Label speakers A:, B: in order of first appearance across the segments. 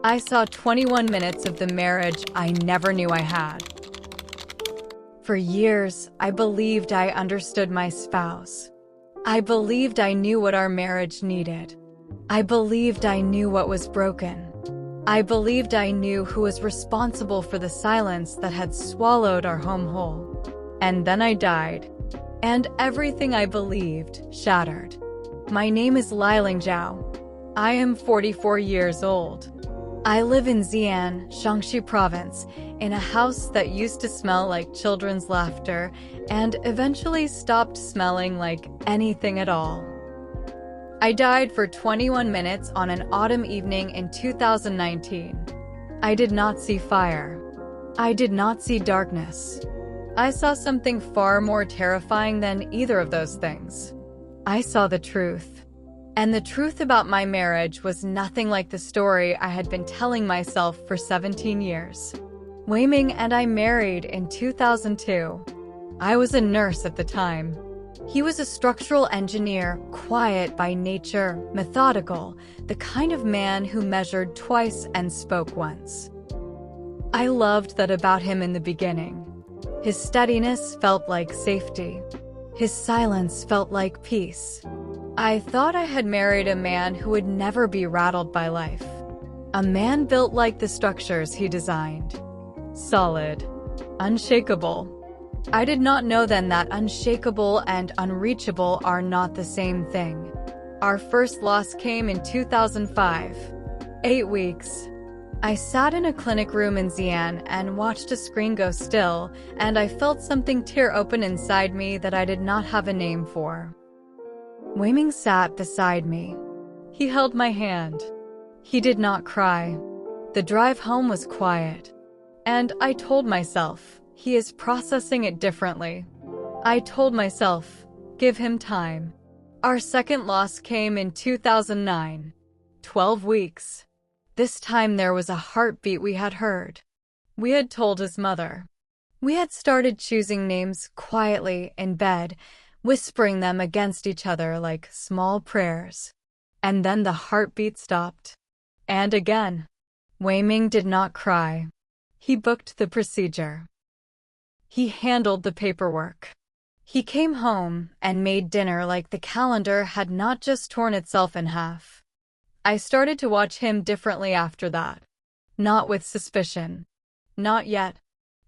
A: I saw 21 minutes of the marriage I never knew I had. For years, I believed I understood my spouse. I believed I knew what our marriage needed. I believed I knew what was broken. I believed I knew who was responsible for the silence that had swallowed our home whole. And then I died. And everything I believed shattered. My name is Liling Zhao. I am 44 years old. I live in Xi'an, Shaanxi province, in a house that used to smell like children's laughter and eventually stopped smelling like anything at all. I died for 21 minutes on an autumn evening in 2019. I did not see fire. I did not see darkness. I saw something far more terrifying than either of those things. I saw the truth. And the truth about my marriage was nothing like the story I had been telling myself for 17 years. Weiming and I married in 2002. I was a nurse at the time. He was a structural engineer, quiet by nature, methodical, the kind of man who measured twice and spoke once. I loved that about him in the beginning. His steadiness felt like safety. His silence felt like peace. I thought I had married a man who would never be rattled by life. A man built like the structures he designed. Solid. Unshakable. I did not know then that unshakable and unreachable are not the same thing. Our first loss came in 2005. 8 weeks. I sat in a clinic room in Xi'an and watched a screen go still, and I felt something tear open inside me that I did not have a name for. Weiming sat beside me. He held my hand. He did not cry. The drive home was quiet. And I told myself, he is processing it differently. I told myself, give him time. Our second loss came in 2009. 12 weeks. This time there was a heartbeat we had heard. We had told his mother. We had started choosing names quietly in bed, whispering them against each other like small prayers. And then the heartbeat stopped. And again. Weiming did not cry. He booked the procedure. He handled the paperwork. He came home and made dinner like the calendar had not just torn itself in half. I started to watch him differently after that. Not with suspicion. Not yet.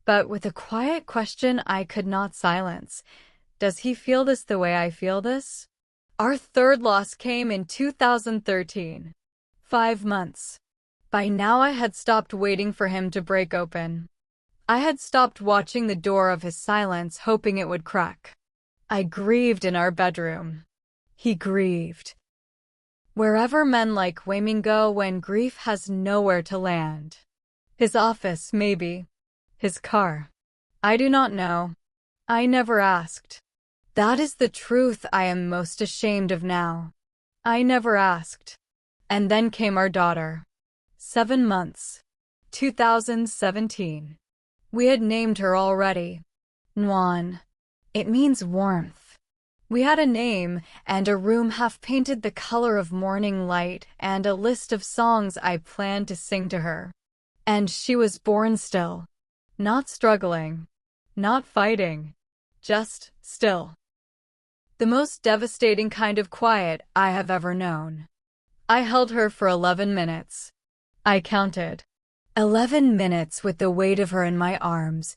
A: But with a quiet question I could not silence. Does he feel this the way I feel this? Our third loss came in 2013. 5 months. By now I had stopped waiting for him to break open. I had stopped watching the door of his silence, hoping it would crack. I grieved in our bedroom. He grieved. Wherever men like Weiming go when grief has nowhere to land. His office, maybe. His car. I do not know. I never asked. That is the truth I am most ashamed of now. I never asked. And then came our daughter. 7 months. 2017. We had named her already. Nuan. It means warmth. We had a name and a room half painted the color of morning light and a list of songs I planned to sing to her. And she was born still. Not struggling. Not fighting. Just still. The most devastating kind of quiet I have ever known. I held her for 11 minutes. I counted. 11 minutes with the weight of her in my arms,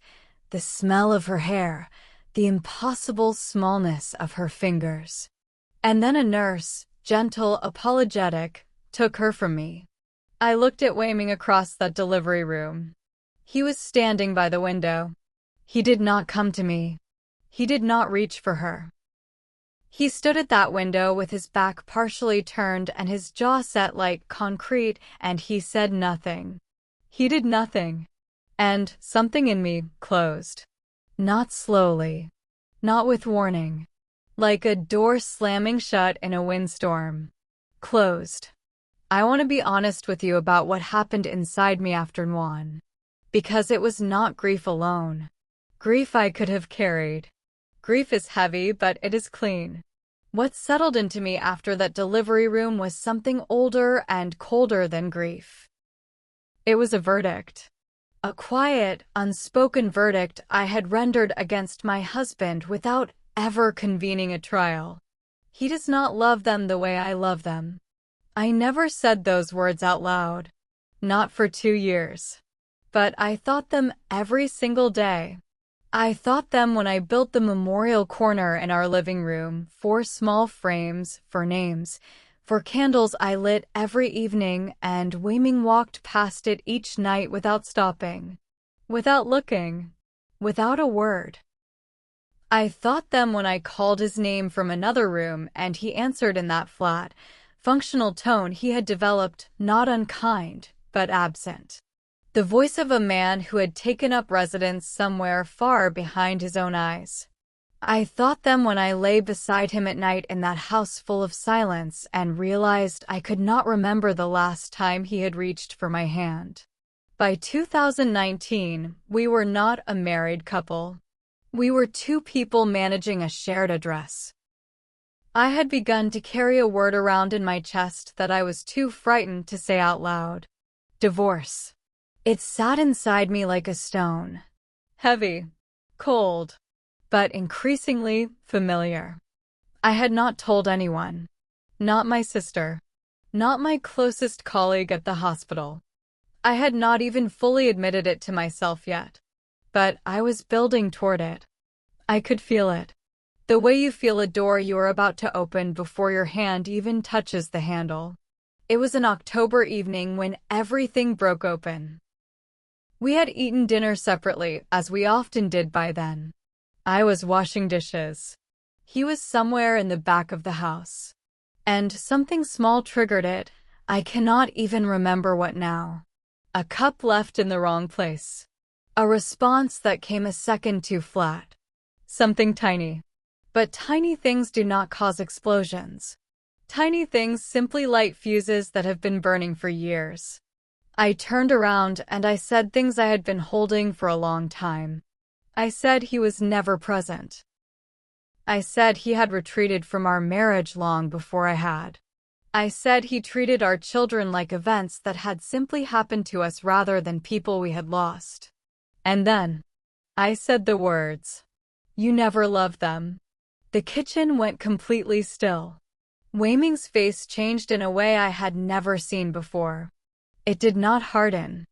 A: the smell of her hair, the impossible smallness of her fingers. And then a nurse, gentle, apologetic, took her from me. I looked at Weiming across that delivery room. He was standing by the window. He did not come to me. He did not reach for her. He stood at that window with his back partially turned and his jaw set like concrete, and he said nothing. He did nothing. And something in me closed. Not slowly. Not with warning. Like a door slamming shut in a windstorm. Closed. I want to be honest with you about what happened inside me after Nuan. Because it was not grief alone. Grief I could have carried. Grief is heavy, but it is clean. What settled into me after that delivery room was something older and colder than grief. It was a verdict. A quiet, unspoken verdict I had rendered against my husband without ever convening a trial. He does not love them the way I love them. I never said those words out loud. Not for 2 years. But I thought them every single day. I thought them when I built the memorial corner in our living room, 4 small frames for names, for candles I lit every evening, and Weiming walked past it each night without stopping, without looking, without a word. I thought them when I called his name from another room and he answered in that flat, functional tone he had developed, not unkind, but absent. The voice of a man who had taken up residence somewhere far behind his own eyes. I thought them when I lay beside him at night in that house full of silence and realized I could not remember the last time he had reached for my hand. By 2019, we were not a married couple. We were 2 people managing a shared address. I had begun to carry a word around in my chest that I was too frightened to say out loud. Divorce. It sat inside me like a stone. Heavy. Cold. But increasingly familiar. I had not told anyone. Not my sister. Not my closest colleague at the hospital. I had not even fully admitted it to myself yet. But I was building toward it. I could feel it. The way you feel a door you are about to open before your hand even touches the handle. It was an October evening when everything broke open. We had eaten dinner separately, as we often did by then. I was washing dishes. He was somewhere in the back of the house. And something small triggered it. I cannot even remember what now. A cup left in the wrong place. A response that came a second too flat. Something tiny. But tiny things do not cause explosions. Tiny things simply light fuses that have been burning for years. I turned around and I said things I had been holding for a long time. I said he was never present. I said he had retreated from our marriage long before I had. I said he treated our children like events that had simply happened to us rather than people we had lost. And then, I said the words, "You never loved them." The kitchen went completely still. Weiming's face changed in a way I had never seen before. It did not harden.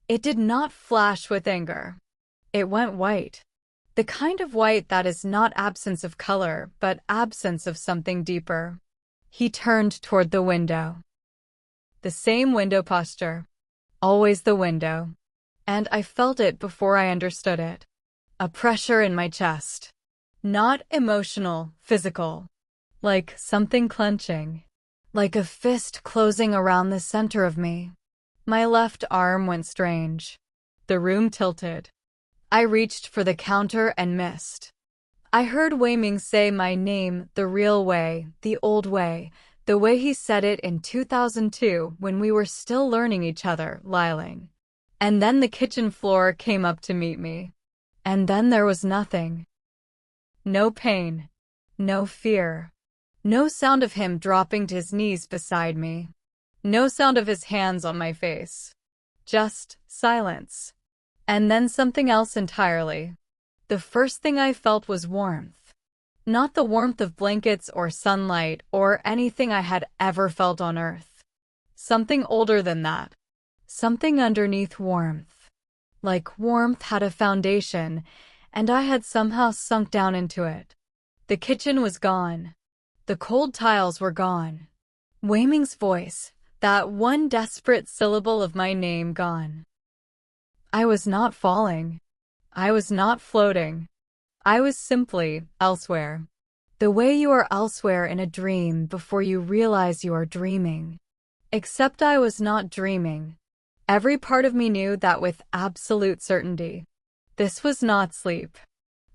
A: It did not flash with anger. It went white. The kind of white that is not absence of color, but absence of something deeper. He turned toward the window. The same window posture. Always the window. And I felt it before I understood it. A pressure in my chest. Not emotional, physical. Like something clenching. Like a fist closing around the center of me. My left arm went strange. The room tilted. I reached for the counter and missed. I heard Weiming say my name the real way, the old way, the way he said it in 2002 when we were still learning each other, Liling. And then the kitchen floor came up to meet me. And then there was nothing. No pain. No fear. No sound of him dropping to his knees beside me. No sound of his hands on my face. Just silence. And then something else entirely. The first thing I felt was warmth. Not the warmth of blankets or sunlight or anything I had ever felt on earth. Something older than that. Something underneath warmth. Like warmth had a foundation, and I had somehow sunk down into it. The kitchen was gone. The cold tiles were gone. Weiming's voice, that one desperate syllable of my name, gone. I was not falling. I was not floating. I was simply elsewhere. The way you are elsewhere in a dream before you realize you are dreaming. Except I was not dreaming. Every part of me knew that with absolute certainty. This was not sleep.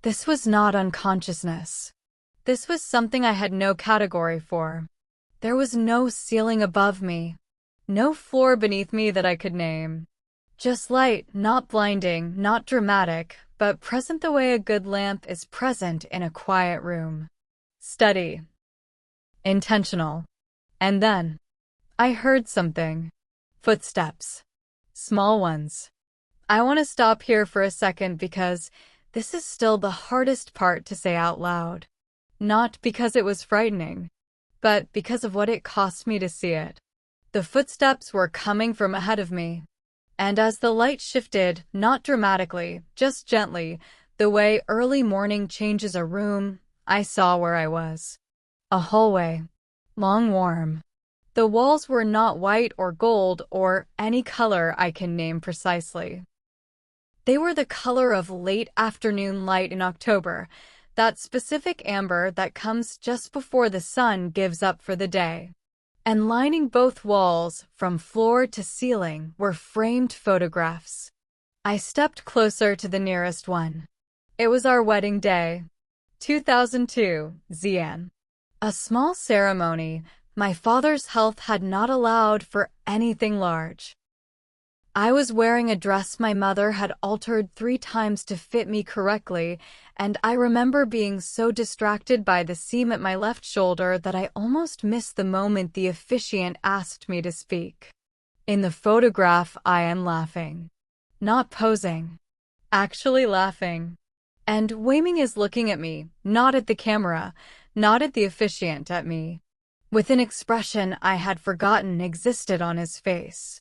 A: This was not unconsciousness. This was something I had no category for. There was no ceiling above me. No floor beneath me that I could name. Just light, not blinding, not dramatic, but present the way a good lamp is present in a quiet room. Steady. Intentional. And then, I heard something. Footsteps. Small ones. I want to stop here for a second because this is still the hardest part to say out loud. Not because it was frightening, but because of what it cost me to see it. The footsteps were coming from ahead of me, and as the light shifted, not dramatically, just gently, the way early morning changes a room, I saw where I was. A hallway. Long, warm. The walls were not white or gold or any color I can name precisely. They were the color of late afternoon light in October, that specific amber that comes just before the sun gives up for the day. And lining both walls, from floor to ceiling, were framed photographs. I stepped closer to the nearest one. It was our wedding day. 2002, Xian. A small ceremony. My father's health had not allowed for anything large. I was wearing a dress my mother had altered 3 times to fit me correctly, and I remember being so distracted by the seam at my left shoulder that I almost missed the moment the officiant asked me to speak. In the photograph, I am laughing. Not posing. Actually laughing. And Wei Ming is looking at me, not at the camera, not at the officiant, at me, with an expression I had forgotten existed on his face.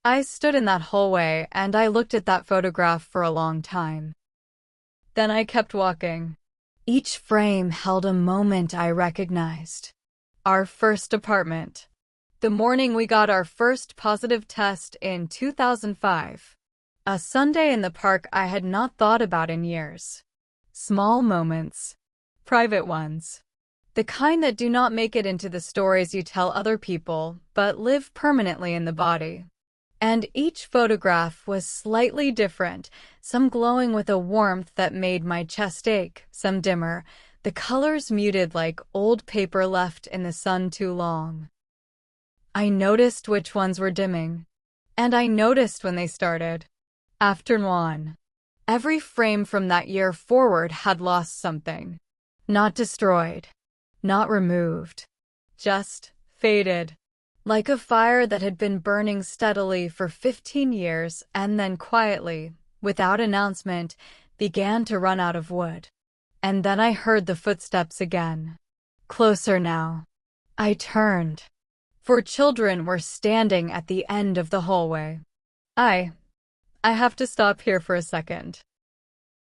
A: I stood in that hallway and I looked at that photograph for a long time. Then I kept walking. Each frame held a moment I recognized. Our first apartment. The morning we got our first positive test in 2005. A Sunday in the park I had not thought about in years. Small moments. Private ones. The kind that do not make it into the stories you tell other people, but live permanently in the body. And each photograph was slightly different, some glowing with a warmth that made my chest ache, some dimmer, the colors muted like old paper left in the sun too long. I noticed which ones were dimming, and I noticed when they started. After one. Every frame from that year forward had lost something. Not destroyed. Not removed. Just faded. Like a fire that had been burning steadily for 15 years and then quietly, without announcement, began to run out of wood. And then I heard the footsteps again. Closer now. I turned. 4 children were standing at the end of the hallway. I have to stop here for a second.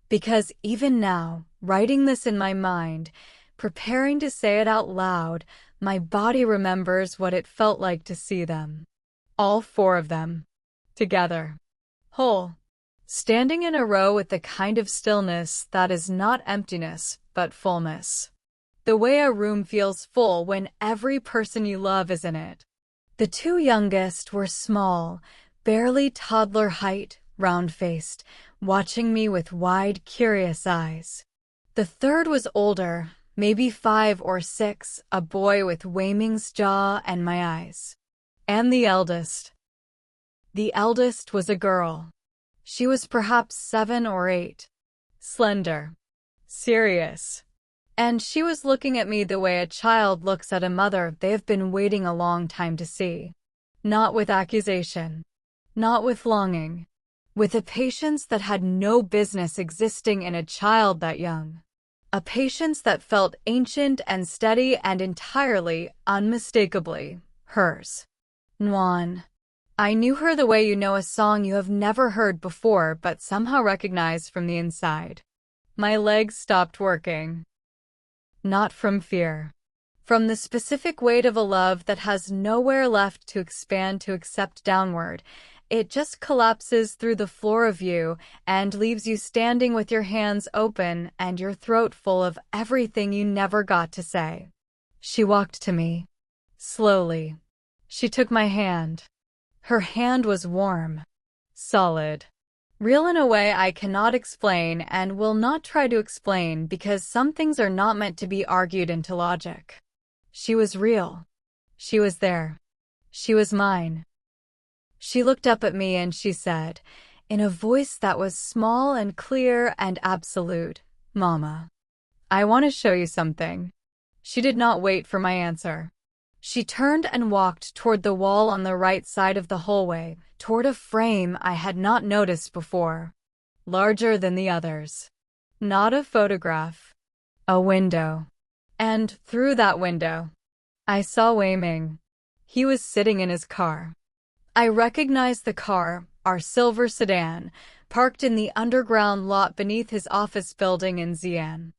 A: Because even now, writing this in my mind, preparing to say it out loud, my body remembers what it felt like to see them. All 4 of them. Together. Whole. Standing in a row with the kind of stillness that is not emptiness, but fullness. The way a room feels full when every person you love is in it. The 2 youngest were small, barely toddler height, round-faced, watching me with wide, curious eyes. The 3rd was older, maybe 5 or 6, a boy with Wei Ming's jaw and my eyes. And the eldest. The eldest was a girl. She was perhaps 7 or 8. Slender. Serious. And she was looking at me the way a child looks at a mother they have been waiting a long time to see. Not with accusation. Not with longing. With a patience that had no business existing in a child that young. A patience that felt ancient and steady and entirely, unmistakably, hers. Nguyen. I knew her the way you know a song you have never heard before but somehow recognize from the inside. My legs stopped working. Not from fear. From the specific weight of a love that has nowhere left to expand to accept downward. It just collapses through the floor of you and leaves you standing with your hands open and your throat full of everything you never got to say. She walked to me. Slowly. She took my hand. Her hand was warm. Solid. Real in a way I cannot explain and will not try to explain because some things are not meant to be argued into logic. She was real. She was there. She was mine. She looked up at me and she said, in a voice that was small and clear and absolute, "Mama, I want to show you something." She did not wait for my answer. She turned and walked toward the wall on the right side of the hallway, toward a frame I had not noticed before, larger than the others. Not a photograph, a window. And through that window, I saw Wei Ming. He was sitting in his car. I recognized the car, our silver sedan, parked in the underground lot beneath his office building in Xi'an.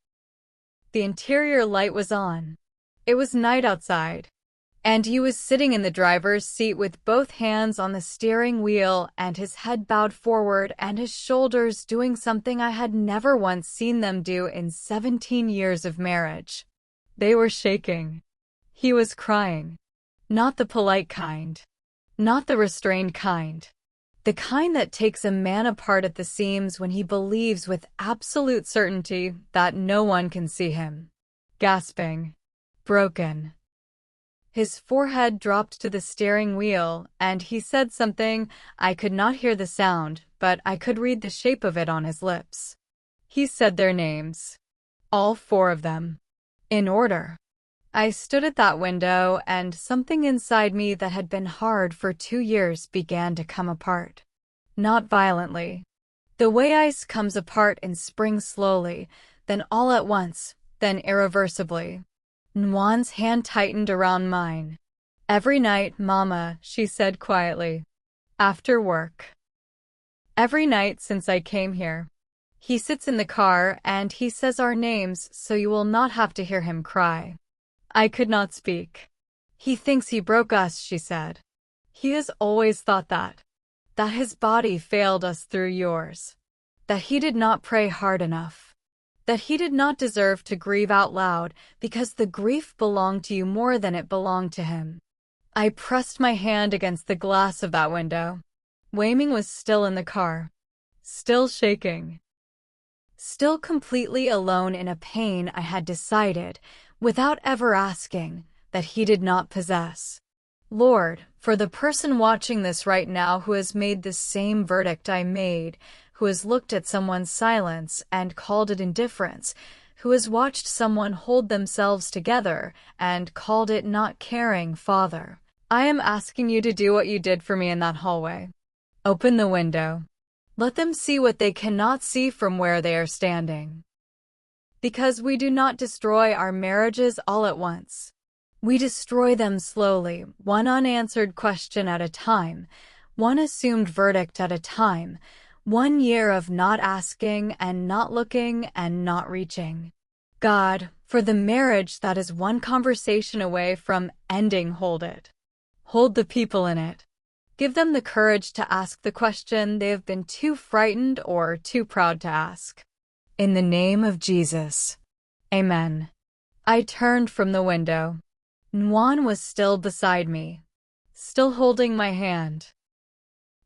A: The interior light was on. It was night outside, and he was sitting in the driver's seat with both hands on the steering wheel and his head bowed forward and his shoulders doing something I had never once seen them do in 17 years of marriage. They were shaking. He was crying. Not the polite kind. Not the restrained kind. The kind that takes a man apart at the seams when he believes with absolute certainty that no one can see him. Gasping. Broken. His forehead dropped to the steering wheel, and he said something. I could not hear the sound, but I could read the shape of it on his lips. He said their names. All four of them. In order. I stood at that window, and something inside me that had been hard for 2 years began to come apart. Not violently. The way ice comes apart in spring slowly, then all at once, then irreversibly. Nguyen's hand tightened around mine. Every night, Mama, she said quietly. After work. Every night since I came here. He sits in the car and he says our names so you will not have to hear him cry. I could not speak. He thinks he broke us, she said. He has always thought that his body failed us through yours. That he did not pray hard enough. That he did not deserve to grieve out loud because the grief belonged to you more than it belonged to him. I pressed my hand against the glass of that window. Wei Ming was still in the car. Still shaking. Still completely alone in a pain I had decided, without ever asking, that he did not possess. Lord, for the person watching this right now who has made the same verdict I made, who has looked at someone's silence and called it indifference, who has watched someone hold themselves together and called it not caring, Father, I am asking you to do what you did for me in that hallway. Open the window. Let them see what they cannot see from where they are standing. Because we do not destroy our marriages all at once. We destroy them slowly, one unanswered question at a time, one assumed verdict at a time, 1 year of not asking and not looking and not reaching. God, for the marriage that is one conversation away from ending, hold it. Hold the people in it. Give them the courage to ask the question they have been too frightened or too proud to ask. In the name of Jesus. Amen. I turned from the window. Nguyen was still beside me, still holding my hand,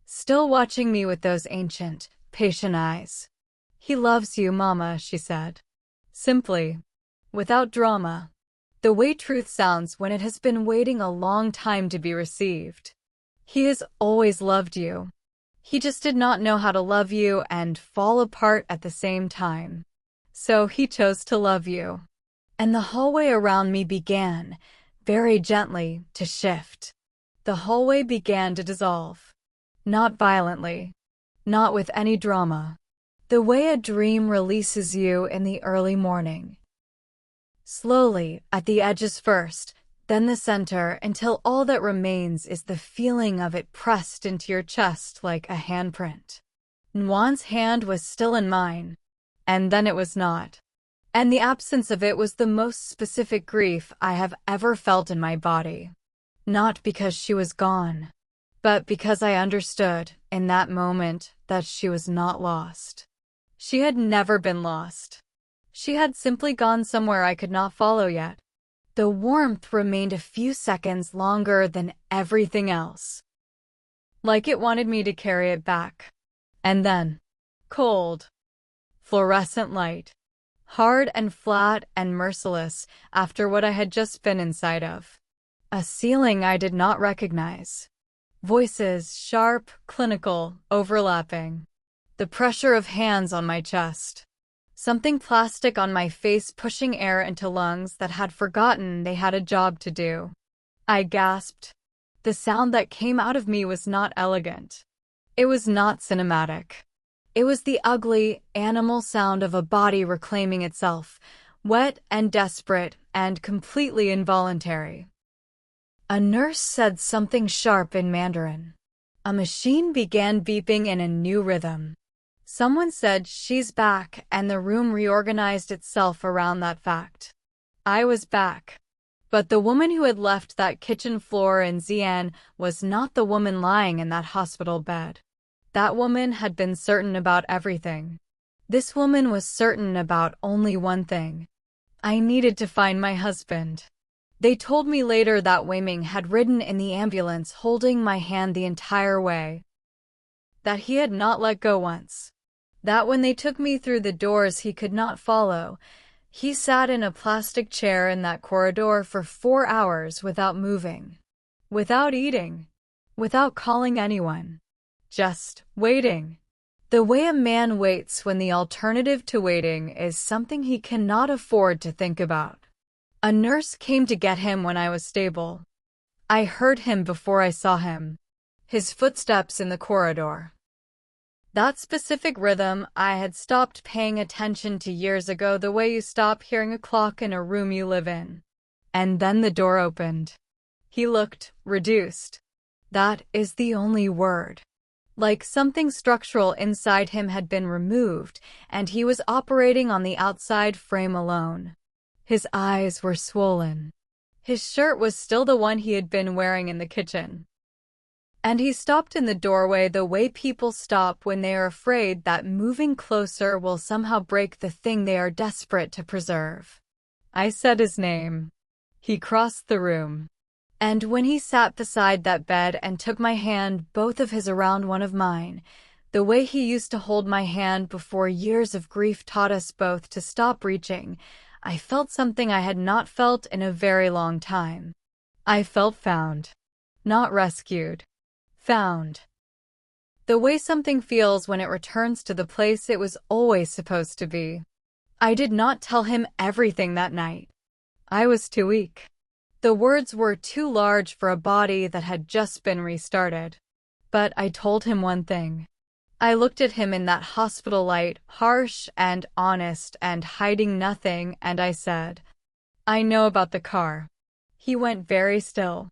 A: still watching me with those ancient, patient eyes. He loves you, Mama, she said. Simply, without drama, the way truth sounds when it has been waiting a long time to be received. He has always loved you. He just did not know how to love you and fall apart at the same time. So he chose to love you. And the hallway around me began, very gently, to shift. The hallway began to dissolve. Not violently. Not with any drama. The way a dream releases you in the early morning. Slowly, at the edges first, then the center, until all that remains is the feeling of it pressed into your chest like a handprint. Nguyen's hand was still in mine. And then it was not. And the absence of it was the most specific grief I have ever felt in my body. Not because she was gone, but because I understood, in that moment, that she was not lost. She had never been lost. She had simply gone somewhere I could not follow yet. The warmth remained a few seconds longer than everything else. Like it wanted me to carry it back. And then, cold, fluorescent light. Hard and flat and merciless after what I had just been inside of. A ceiling I did not recognize. Voices, sharp, clinical, overlapping. The pressure of hands on my chest. Something plastic on my face pushing air into lungs that had forgotten they had a job to do. I gasped. The sound that came out of me was not elegant. It was not cinematic. It was the ugly, animal sound of a body reclaiming itself, wet and desperate and completely involuntary. A nurse said something sharp in Mandarin. A machine began beeping in a new rhythm. Someone said, "She's back," and the room reorganized itself around that fact. I was back. But the woman who had left that kitchen floor in Xi'an was not the woman lying in that hospital bed. That woman had been certain about everything. This woman was certain about only one thing. I needed to find my husband. They told me later that Wei Ming had ridden in the ambulance holding my hand the entire way. That he had not let go once. That when they took me through the doors he could not follow. He sat in a plastic chair in that corridor for 4 hours without moving, without eating, without calling anyone. Just waiting. The way a man waits when the alternative to waiting is something he cannot afford to think about. A nurse came to get him when I was stable. I heard him before I saw him. His footsteps in the corridor. That specific rhythm I had stopped paying attention to years ago, the way you stop hearing a clock in a room you live in. And then the door opened. He looked reduced. That is the only word. Like something structural inside him had been removed, and he was operating on the outside frame alone. His eyes were swollen. His shirt was still the one he had been wearing in the kitchen. And he stopped in the doorway the way people stop when they are afraid that moving closer will somehow break the thing they are desperate to preserve. I said his name. He crossed the room. And when he sat beside that bed and took my hand, both of his around one of mine, the way he used to hold my hand before years of grief taught us both to stop reaching, I felt something I had not felt in a very long time. I felt found. Not rescued. Found. The way something feels when it returns to the place it was always supposed to be. I did not tell him everything that night. I was too weak. The words were too large for a body that had just been restarted. But I told him one thing. I looked at him in that hospital light, harsh and honest and hiding nothing, and I said, "I know about the car." He went very still.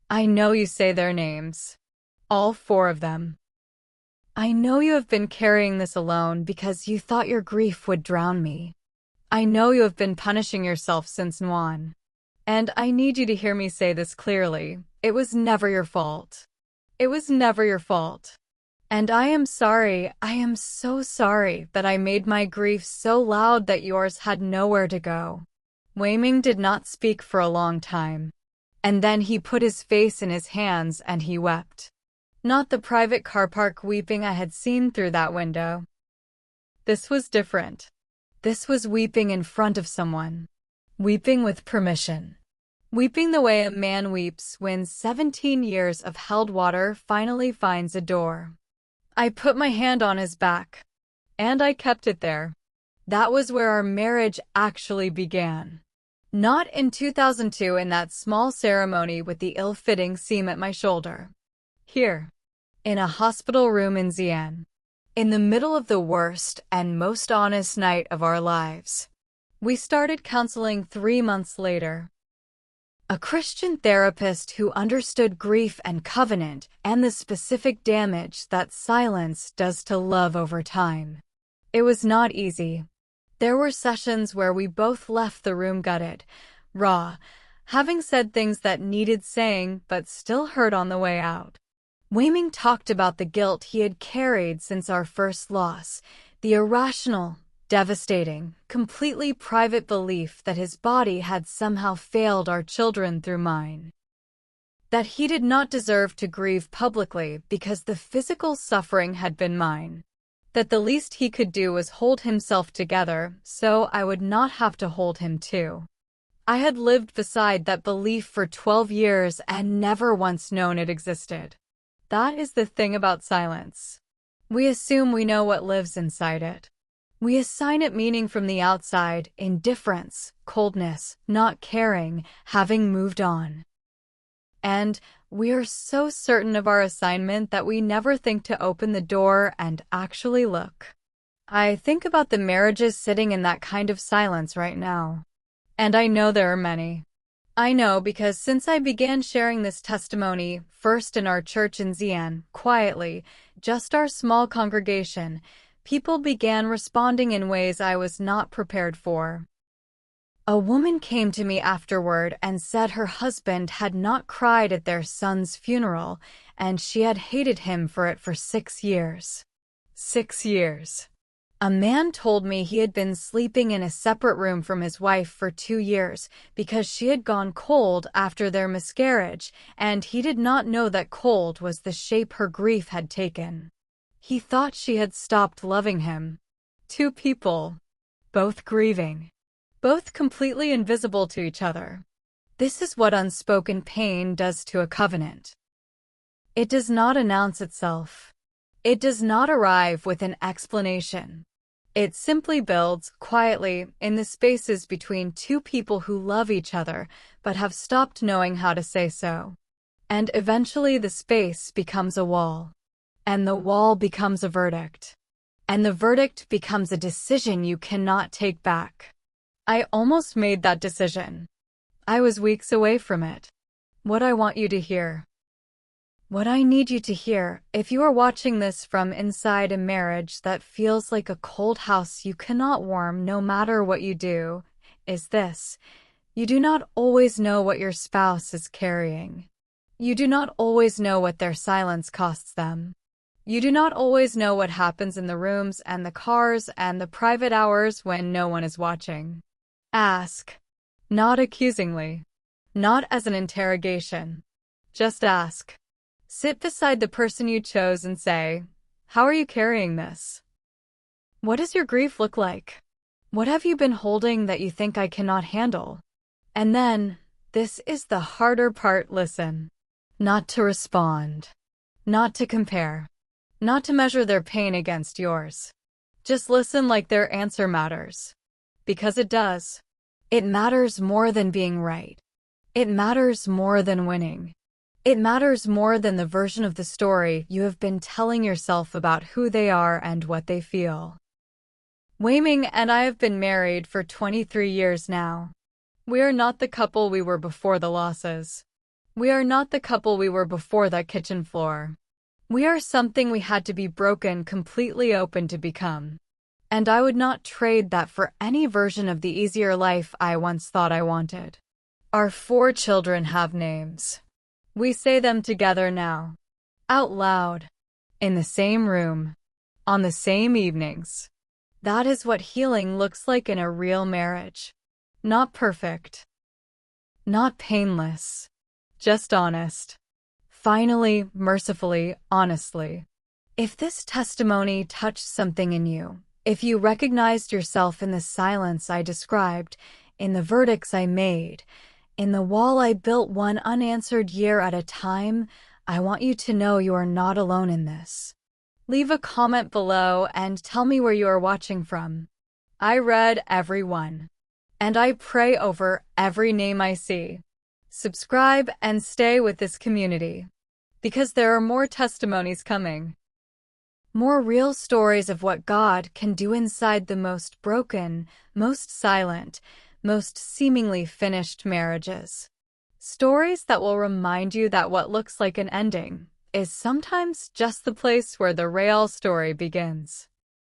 A: "I know you say their names. All 4 of them. I know you have been carrying this alone because you thought your grief would drown me. I know you have been punishing yourself since Nuan. And I need you to hear me say this clearly. It was never your fault. It was never your fault. And I am sorry, I am so sorry that I made my grief so loud that yours had nowhere to go." Wei Ming did not speak for a long time. And then he put his face in his hands and he wept. Not the private car park weeping I had seen through that window. This was different. This was weeping in front of someone. Weeping with permission. Weeping the way a man weeps when 17 years of held water finally finds a door. I put my hand on his back. And I kept it there. That was where our marriage actually began. Not in 2002 in that small ceremony with the ill-fitting seam at my shoulder. Here. In a hospital room in Xi'an. In the middle of the worst and most honest night of our lives. We started counseling 3 months later. A Christian therapist who understood grief and covenant and the specific damage that silence does to love over time. It was not easy. There were sessions where we both left the room gutted, raw, having said things that needed saying but still hurt on the way out. Wei Ming talked about the guilt he had carried since our first loss, the irrational, devastating, completely private belief that his body had somehow failed our children through mine. That he did not deserve to grieve publicly because the physical suffering had been mine. That the least he could do was hold himself together so I would not have to hold him too. I had lived beside that belief for 12 years and never once known it existed. That is the thing about silence. We assume we know what lives inside it. We assign it meaning from the outside, indifference, coldness, not caring, having moved on. And we are so certain of our assignment that we never think to open the door and actually look. I think about the marriages sitting in that kind of silence right now. And I know there are many. I know because since I began sharing this testimony, first in our church in Xi'an, quietly, just our small congregation, people began responding in ways I was not prepared for. A woman came to me afterward and said her husband had not cried at their son's funeral, and she had hated him for it for 6 years. 6 years. A man told me he had been sleeping in a separate room from his wife for 2 years because she had gone cold after their miscarriage, and he did not know that cold was the shape her grief had taken. He thought she had stopped loving him. 2 people, both grieving, both completely invisible to each other. This is what unspoken pain does to a covenant. It does not announce itself. It does not arrive with an explanation. It simply builds, quietly, in the spaces between 2 people who love each other but have stopped knowing how to say so. And eventually the space becomes a wall. And the wall becomes a verdict. And the verdict becomes a decision you cannot take back. I almost made that decision. I was weeks away from it. What I want you to hear. What I need you to hear, if you are watching this from inside a marriage that feels like a cold house you cannot warm no matter what you do, is this. You do not always know what your spouse is carrying. You do not always know what their silence costs them. You do not always know what happens in the rooms and the cars and the private hours when no one is watching. Ask. Not accusingly. Not as an interrogation. Just ask. Sit beside the person you chose and say, how are you carrying this? What does your grief look like? What have you been holding that you think I cannot handle? And then, this is the harder part, listen. Not to respond. Not to compare. Not to measure their pain against yours. Just listen like their answer matters. Because it does. It matters more than being right. It matters more than winning. It matters more than the version of the story you have been telling yourself about who they are and what they feel. Wei-Ming and I have been married for 23 years now. We are not the couple we were before the losses. We are not the couple we were before that kitchen floor. We are something we had to be broken completely open to become. And I would not trade that for any version of the easier life I once thought I wanted. Our 4 children have names. We say them together now. Out loud. In the same room. On the same evenings. That is what healing looks like in a real marriage. Not perfect. Not painless. Just honest. Finally, mercifully, honestly. If this testimony touched something in you, if you recognized yourself in the silence I described, in the verdicts I made, in the wall I built one unanswered year at a time, I want you to know you are not alone in this. Leave a comment below and tell me where you are watching from. I read every one. And I pray over every name I see. Subscribe and stay with this community. Because there are more testimonies coming. More real stories of what God can do inside the most broken, most silent, most seemingly finished marriages. Stories that will remind you that what looks like an ending is sometimes just the place where the real story begins.